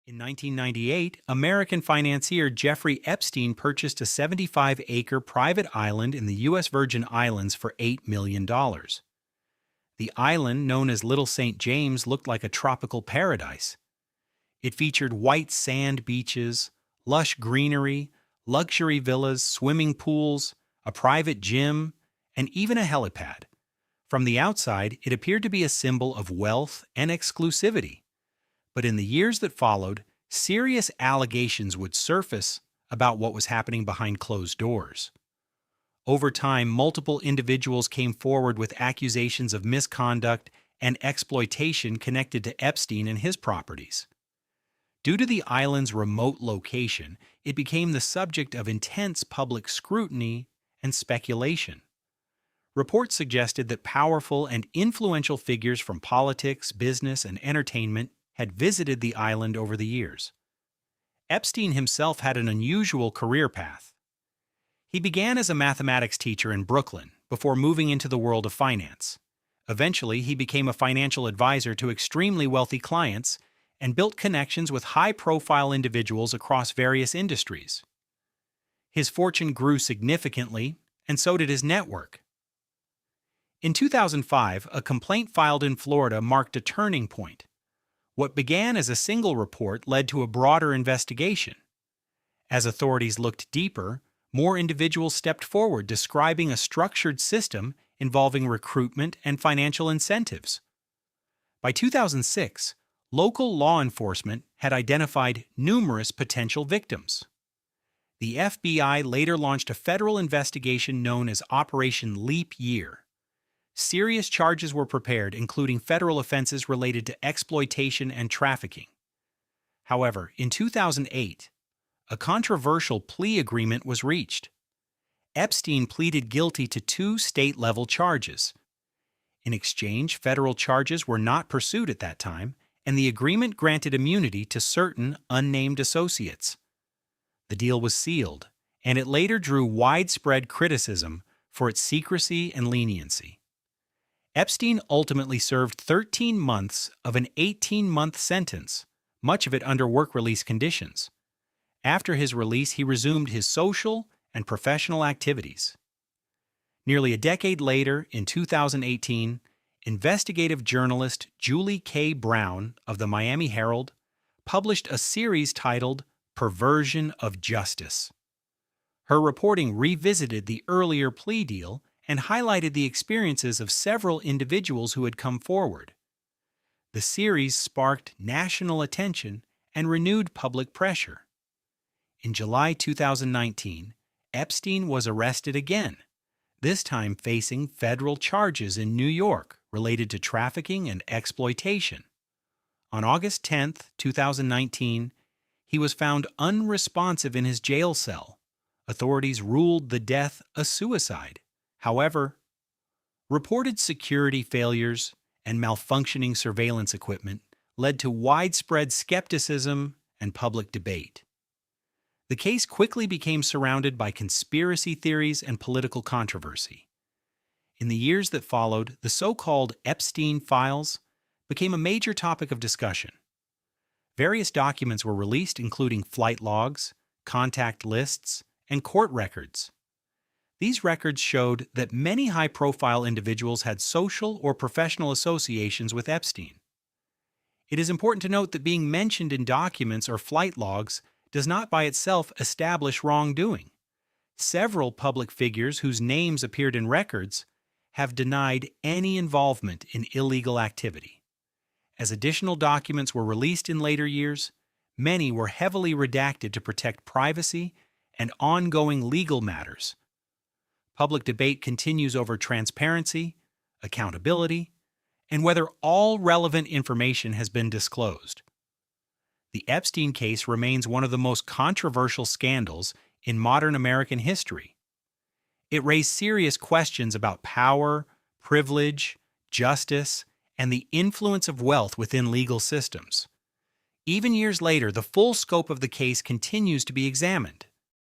In 1998, American financier Jeffrey Epstein purchased a 75-acre private island in the U.S. Virgin Islands for $8 million. The island, known as Little St. James, looked like a tropical paradise. It featured white sand beaches, lush greenery, luxury villas, swimming pools, a private gym, and even a helipad. From the outside, it appeared to be a symbol of wealth and exclusivity. But in the years that followed, serious allegations would surface about what was happening behind closed doors. Over time, multiple individuals came forward with accusations of misconduct and exploitation connected to Epstein and his properties. Due to the island's remote location, it became the subject of intense public scrutiny and speculation. Reports suggested that powerful and influential figures from politics, business, and entertainment had visited the island over the years. Epstein himself had an unusual career path. He began as a mathematics teacher in Brooklyn before moving into the world of finance. Eventually, he became a financial advisor to extremely wealthy clients and built connections with high-profile individuals across various industries. His fortune grew significantly, and so did his network. In 2005, a complaint filed in Florida marked a turning point. What began as a single report led to a broader investigation. As authorities looked deeper, more individuals stepped forward describing a structured system involving recruitment and financial incentives. By 2006, local law enforcement had identified numerous potential victims. The FBI later launched a federal investigation known as Operation Leap Year. Serious charges were prepared, including federal offenses related to exploitation and trafficking. However, in 2008, a controversial plea agreement was reached. Epstein pleaded guilty to 2 state-level charges. In exchange, federal charges were not pursued at that time, and the agreement granted immunity to certain unnamed associates. The deal was sealed, and it later drew widespread criticism for its secrecy and leniency. Epstein ultimately served 13 months of an 18-month sentence, much of it under work release conditions. After his release, he resumed his social and professional activities. Nearly a decade later, in 2018, investigative journalist Julie K. Brown of the Miami Herald published a series titled Perversion of Justice. Her reporting revisited the earlier plea deal and highlighted the experiences of several individuals who had come forward. The series sparked national attention and renewed public pressure. In July 2019, Epstein was arrested again, this time facing federal charges in New York related to trafficking and exploitation. On August 10, 2019, he was found unresponsive in his jail cell. Authorities ruled the death a suicide. However, reported security failures and malfunctioning surveillance equipment led to widespread skepticism and public debate. The case quickly became surrounded by conspiracy theories and political controversy. In the years that followed, the so-called Epstein Files became a major topic of discussion. Various documents were released, including flight logs, contact lists, and court records. These records showed that many high-profile individuals had social or professional associations with Epstein. It is important to note that being mentioned in documents or flight logs does not by itself establish wrongdoing. Several public figures whose names appeared in records have denied any involvement in illegal activity. As additional documents were released in later years, many were heavily redacted to protect privacy and ongoing legal matters. Public debate continues over transparency, accountability, and whether all relevant information has been disclosed. The Epstein case remains one of the most controversial scandals in modern American history. It raised serious questions about power, privilege, justice, and the influence of wealth within legal systems. Even years later, the full scope of the case continues to be examined.